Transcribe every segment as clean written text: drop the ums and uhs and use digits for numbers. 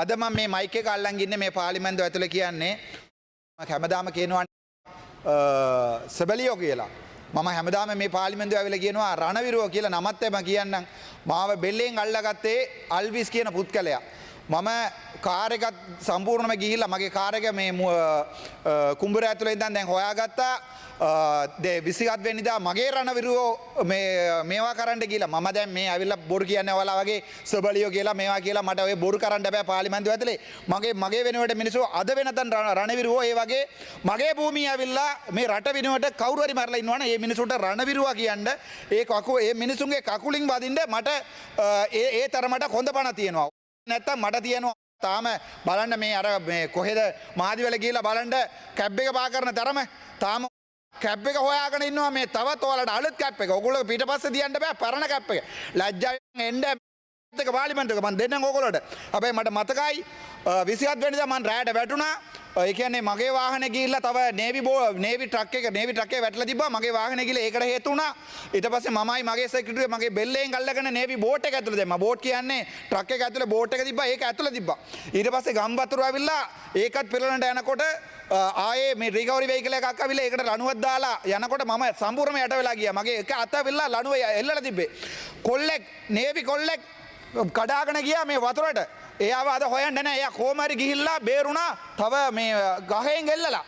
අද මම මේ මයික් එක අල්ලන් ඉන්නේ මේ පාර්ලිමේන්තුව ඇතුලේ කියන්නේ මම හැමදාම කියනවා සබලියෝ කියලා. මම හැමදාම මේ පාර්ලිමේන්තුව ඇවිල්ලා කියනවා රණවිරුව කියලා නමත් එම කියන්නම්. මාව බෙල්ලෙන් අල්ලගත්තේ අල්විස් කියන පුත්කලයා. මම කාර් එකත් සම්පූර්ණයෙන්ම ගිහිල්ලා මගේ කාර් එක මේ කුඹුර ඇතුලේ ඉඳන් දැන් හොයාගත්තා. 27 වෙනිදා මගේ රණවිරුවෝ මේවා කරන්න ගිහලා මම දැන් මේ ඇවිල්ලා බොරු කියන්නේ ඔයාලා වගේ සබලියෝ කියලා මේවා කියලා මට ඔය බොරු කරන්න බෑ පාර්ලිමේන්තුව ඇතුලේ. මගේ වෙනුවට මිනිස්සු අද වෙනතන් රණවිරුවෝ ඒ වගේ මගේ භූමිය ඇවිල්ලා මේ රට වෙනුවට කවුරු හරි මරලා ඉන්නවනේ මේ මිනිසුන්ට රණවිරුවා කියන්න ඒ මිනිසුන්ගේ කකුලින් වදින්න මට ඒ තරමට හොඳ පණ තියෙනවා. නැත්තම් මට තියෙනවා තාම බලන්න මේ අර මේ කොහෙද මාදිවල ගිහිල්ලා බලන්න කැබ් එක පා කරන තරම තාම කැප් එක හොයාගෙන ඉන්නවා මේ තවත් ඔයාලට අලුත් කැප් එක. ඔයගොල්ලෝ පිටපස්සේ තියන්න බෑ පරණ කැප් එක. ලැජ්ජාවෙන් එන්න එක පාර්ලිමේන්තුවක මම දෙන්නම් ඔයගොල්ලෝට. හැබැයි මට මතකයි 27 වෙනිදා මම රැයට වැටුණා. ඒ කියන්නේ මගේ වාහනේ ගිහිල්ලා තව නේවි ට්‍රක් එකේ වැටලා තිබ්බා. මගේ වාහනේ ගිහිල්ලා ඒකට හේතු වුණා. ඊට පස්සේ මමයි මගේ සෙක්‍රටරි මගේ බෙල්ලෙන් අල්ලගෙන නේවි බෝට් එක ඇතුළේ දැම්මා. බෝට් කියන්නේ ට්‍රක් එක ඇතුළේ බෝට් එක තිබ්බා. ඒක ඇතුළේ තිබ්බා. ඊට පස්සේ ගම්වතුර ඇවිල්ලා ඒකත් පෙරලන්නට යනකොට ආයේ මේ රිකවරි වෙහිකල් එකක් අවිලා ඒකට ලණුවක් දාලා යනකොට මම සම්පූර්ණයෙන්ම යට වෙලා ගියා. මගේ එක අත අවිලා ලණුව එල්ලලා තිබ්බේ. කොල්ලෙක් නේවි කොල්ලෙක් කඩාගෙන ගියා මේ වතුරට. එයාව අද හොයන්න නැහැ. එයා කොහොම හරි ගිහිල්ලා බේරුණා. තව මේ ගහෙන් එල්ලලා.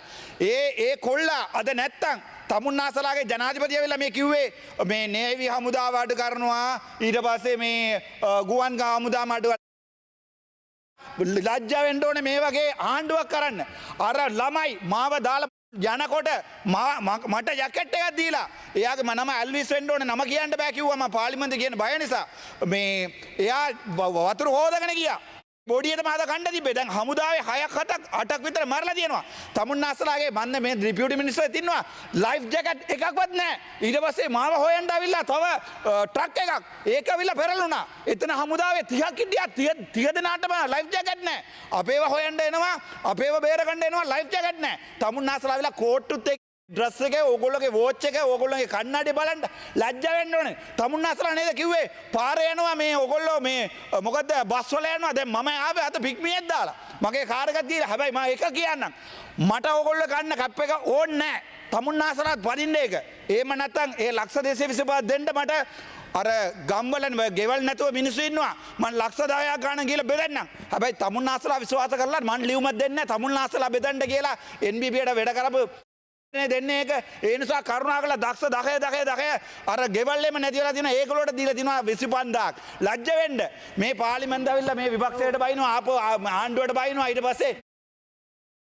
ඒ කොල්ලා අද නැත්තම් තමුන්නාසලාගේ ජනාධිපති ඇවිල්ලා මේ කිව්වේ මේ නේවි හමුදාව අඩු කරනවා. ඊට පස්සේ මේ ගුවන් හමුදාව අඩු ලැජ්ජා වෙන්න ඕනේ මේ වගේ ආණ්ඩුවක් කරන්න. අර ළමයි මාව දාලා යනකොට මට ජැකට් එකක් දීලා එයාගේ නම ඇල්විස් වෙන්න ඕනේ නම කියන්න බෑ කිව්වා මම පාර්ලිමේන්තුවේ කියන බය නිසා මේ එයා වතුර හොදගෙන ගියා. බොඩියට මාද කණ්ඩ තිබ්බේ. දැන් හමුදාවේ 6ක් 7ක් 8ක් විතර මරලා තියෙනවා. තමුන්නාසලාගේ මන්ද මේ ඩිපියුටි මිනිස්සුත් ඉන්නවා. ලයිෆ් ජැකට් එකක්වත් නැහැ. ඊට පස්සේ මාව හොයන්න ආවිල්ලා තව ට්‍රක් එකක් ඒක අවිල්ලා පෙරළුණා. එතන හමුදාවේ 30ක් හිටියා 30 දෙනාටම ලයිෆ් ජැකට් නැහැ. අපේව හොයන්න එනවා. අපේව බේර ගන්න එනවා ලයිෆ් ජැකට් නැහැ. තමුන්නාසලා ආවිල්ලා කෝට්ටුත් ड्रेस එක ඕගොල්ලෝගේ වෝච් එක ඕගොල්ලෝගේ කන්නඩි බලන්න ලැජ්ජා වෙන්න ඕනේ. තමුන්නාසලා නේද කිව්වේ පාරේ යනවා මේ ඕගොල්ලෝ මේ මොකද්ද බස් වල යනවා. දැන් මම ආවේ අත පික්මියක් දාලා මගේ කාර් එකක් දීලා. හැබැයි මම එක කියන්නම් මට ඕගොල්ලෝ ගන්න කප් එක ඕනේ නැහැ. තමුන්නාසලාත් වදින්න ඒක. එහෙම නැත්නම් ඒ ලක්ෂ 225 දෙන්න මට අර ගම්වල ගෙවල් නැතුව මිනිස්සු ඉන්නවා. මම ලක්ෂ 10ක් ගන්න කියලා බෙදන්නම්. හැබැයි තමුන්නාසලා විශ්වාස කරලා මම ලියුමක් දෙන්නේ නැහැ. තමුන්නාසලා බෙදන්න කියලා NBBට වැඩ කරපු දෙන්නේ ඒක. ඒ නිසා කරුණාකරලා දක්ෂ 10 අර ගෙවල්ලෙම නැති වෙලා තියෙන ඒගොල්ලෝට දීලා තිනවා 25000ක්. ලැජ්ජ වෙන්න. මේ පාර්ලිමේන්තුව ඇවිල්ලා මේ විපක්ෂයට බයිනවා ආපහු ආණ්ඩුවට බයිනවා. ඊට පස්සේ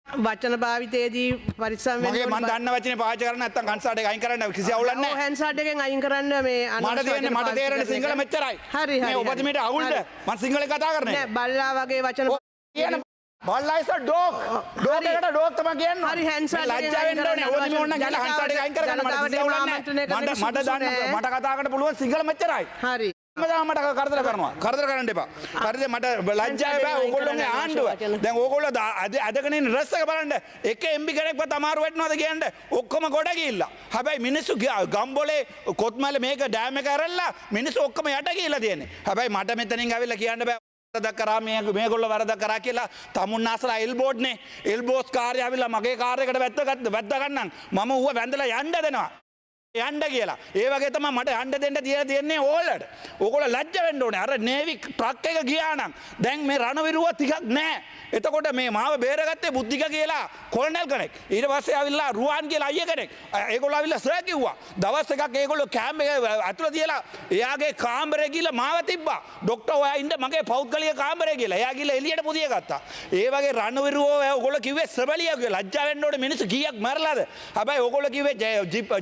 වචන භාවිතයේදී පරිස්සම් වෙන්න ඕනේ. මම දන්න වචනේ පාවිච්චි කරන්න නැත්නම් කන්සර්ට් එක අයින් කරන්න කිසි අවුලක් නැහැ. ඔව් හැන්සර්ට් එකෙන් අයින් කරන්න මේ මට තේරෙන්නේ සිංහල මෙච්චරයි. හරි මේ ඔබතුමීට අවුල්ද? මම සිංහලෙන් කතා කරන්නේ. නෑ බල්ලා වගේ වචන කියන බල්ලා ඉස ඩොග් එකට ඩොග් තමයි කියන්නේ. හරි හැන්සර්ට් ලැජ්ජා වෙන්න ඕනේ. ඔබතුමී ඕන නම් ගිහලා හැන්සර්ට් එක අයින් කරගන්න. මට කතා කරන්න පුළුවන් සිංහල මෙච්චරයි. හරි මට කරදර කරනවා. කරදර කරන්න එපා. හරිද? මට ලැජ්ජායි බෑ. ඕගොල්ලෝගේ ආණ්ඩුව. දැන් ඕගොල්ලෝ අදගෙන ඉන්න රස් එක බලන්න. එක MB කෙනෙක්වත් අමාරු වෙන්නවද කියන්නේ? ඔක්කොම ගොඩ ගිහිල්ලා. හැබැයි මිනිස්සු ගම්බොලේ කොත්මල මේක ඩෑම් එක ඇරලා මිනිස්සු ඔක්කොම යට ගිහිල්ලා තියෙන්නේ. හැබැයි මට මෙතනින් ඇවිල්ලා කියන්න බෑ. වරදක් කරා මේගොල්ලෝ වරදක් කරා කියලා. තමුන්නාසලා එල්බෝඩ්නේ. එල්බෝස් කාර්යය ඇවිල්ලා මගේ කාර් එකට වැද්ද ගන්නම්. මම ඌව වැඳලා යන්න දෙනවා. යන්න කියලා. ඒ වගේ තමයි මට යන්න දෙන්න තියලා තියෙන්නේ ඕල්ලට. ඕගොල්ලෝ ලැජ්ජ වෙන්න ඕනේ. අර නේවි ට්‍රක් එක ගියා නම් දැන් මේ රණවිරුව ටිකක් නැහැ. එතකොට මේ මාව බේරගත්තේ බුද්ධික කියලා කොලනල් කෙනෙක්. ඊට පස්සේ ආවිල්ලා රුවන් කියලා අයියා කෙනෙක්. ඒගොල්ලෝ ආවිල්ලා සර් කිව්වා. දවස් එකක් ඒගොල්ලෝ කැම්ප් එක ඇතුළේ තියලා එයාගේ කාමරේ ගිහලා මාව තිබ්බා. ડોක්ටර් ඔයා ඉන්න මගේ පෞද්ගලික කාමරේ කියලා. එයා ගිහලා එළියට පුදිය ගත්තා. ඒ වගේ රණවිරුවෝ ඕගොල්ලෝ කිව්වේ සබලියා කියලා. ලැජ්ජා වෙන්න ඕනේ. මිනිස්සු කීයක් මරලාද? හැබැයි ඕගොල්ලෝ කිව්වේ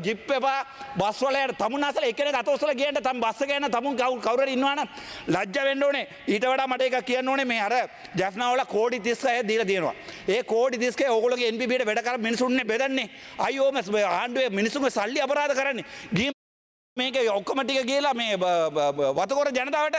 ජිප් එපා බස් වල තමුන්නාසලා එක්කෙනෙක් අතෝසලා ගියන්න තම බස් එක යන තමුන් කවුරු හරි ඉන්නවනම් ලැජ්ජා වෙන්න ඕනේ. ඊට වඩා මට එකක් කියන්න ඕනේ මේ අර ජැෆ්නා වල කෝටි 36 දීලා තියෙනවා. ඒ කෝටි 36 ඕගොල්ලෝගේ NBBට වැඩ කර මිනිසුන්නේ බෙදන්නේ. අයියෝ මේ ආණ්ඩුවේ මිනිසුන්ගේ සල්ලි අපරාධ කරන්නේ. මේක ඔක්කොම ටික ගිහලා මේ වතකොර ජනතාවට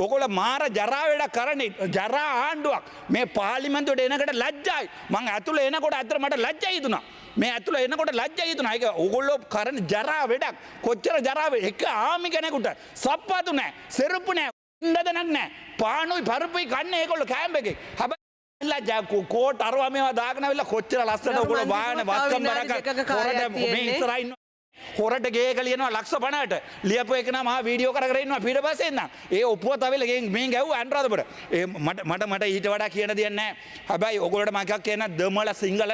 ඕගොල්ලෝ මාර ජරා වැඩ කරන්නේ. ජරා ආණ්ඩුවක්. මේ පාර්ලිමේන්තුවට එනකොට ලැජ්ජයි. මං ඇතුළේ එනකොට ඇත්තට මට ලැජ්ජයි හිතුණා. මේ ඇතුළේ එනකොට ලැජ්ජයි හිතුණා. ඒක ඕගොල්ලෝ කරන ජරා වැඩක්. කොච්චර ජරාව එක ආමි කෙනෙකුට සප්පාතු නැහැ. සෙරුප්පු නැහැ. ඉන්නදනක් නෑ පානුයි පරපුයි කන්න ඒකොල්ල කෑම්බ එක හැබ කෝට අරවා මේවා දාගනවෙල්ල කොච්චර ලස්සට ඔකොල වාන වත්කම් බරක හොරට මේ ඉතරයින්න හොරට ගේ කලියනවා ලක්ෂ පනට ලියපු එකන මහ වීඩියෝ කරන්නවා පිට පසෙන්න්න ඒ ඔපුව තවලගේ මේ ගැව් අන්රාධපට මට ඊට වඩා කියන දෙන්න හැබැයි ඔගොලට මකක් කියන දමල සිංහල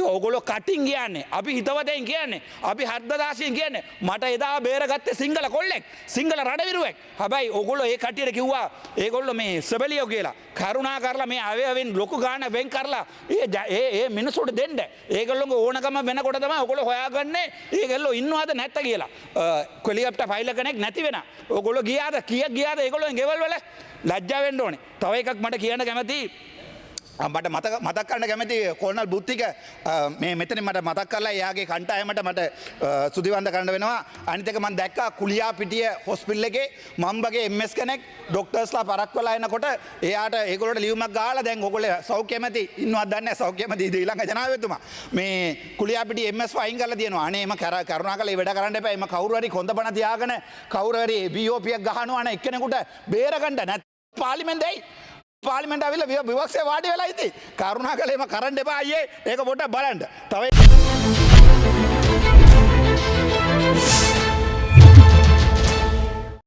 ඔගොලො කටින් කියන්නේ අපි හිතවතයෙන් කියන්නේ අපි හර්දදාශයෙන් කියන්නේ මට එදා බේරගත්තේ සිංහල කොල්ලෙක් සිංහල රඩවිරුවෙක් හැබැයි ඔගොල්ලො ඒ කටියට කිව්වා ඒගොල්ලො මේ සබලියෝ කියලා කරුණා කරලා මේ අවයෙන් ලොකු ගාන වෙන් කරලා ඒ මිනිසුට දෙන්න ඒගොල්ලො ඕනකම වෙනකොට තම ඔගොලො හොයාගන්නේ ඒගොල්ලො ඉන්නවාද නැත්ත කියලා කොලියප්ට ෆයිල කෙනෙක් නැති වෙන ඔගොල්ලො ගියාද කියක් ගියාද ඒගොල්ලොන් ගෙවල් වල ලැජ්ජාවෙන්න ඕනේ තව එකක් මට කියන්න කැමති මට මතක් කරන්න කැමති කොල්නල් බුද්ධික මේ මෙතන මට මතක් කරලා එයාගේ කණ්ඩායමට මට සුදිවන්ත කරන්න වෙනවා අනිත් එක මම දැක්කා කුලියාපිටිය හොස්පිටල් එකේ මම වගේ MS කෙනෙක් ડોක්ටර්ස්ලා පරක් වෙලා එනකොට එයාට ඒගොල්ලෝට ලියුමක් ගහලා දැන් ඔයගොල්ලෝ සෞඛ්‍ය මැති ඉන්නවද දන්නේ නැහැ සෞඛ්‍ය මැති ශ්‍රී ලංකා ජනාධිපතිතුමා මේ කුලියාපිටිය MS වයින් කරලා තියෙනවා අනේ එම කරුණාකරලා වැඩ කරන්න එපා එම කවුරු හරි කොන්දපණ තියාගෙන කවුරු හරි BOP එකක් ගහනවා නේ එක්කෙනෙකුට බේරගන්න නැත් පාර්ලිමේන්තේ පාර්ලිමේන්ත අවිල විවක්ෂේ වාඩි වෙලා ඉති කරුණා කළේම කරන්න එපා අයියේ ඒක පොඩ්ඩක් බලන්න තව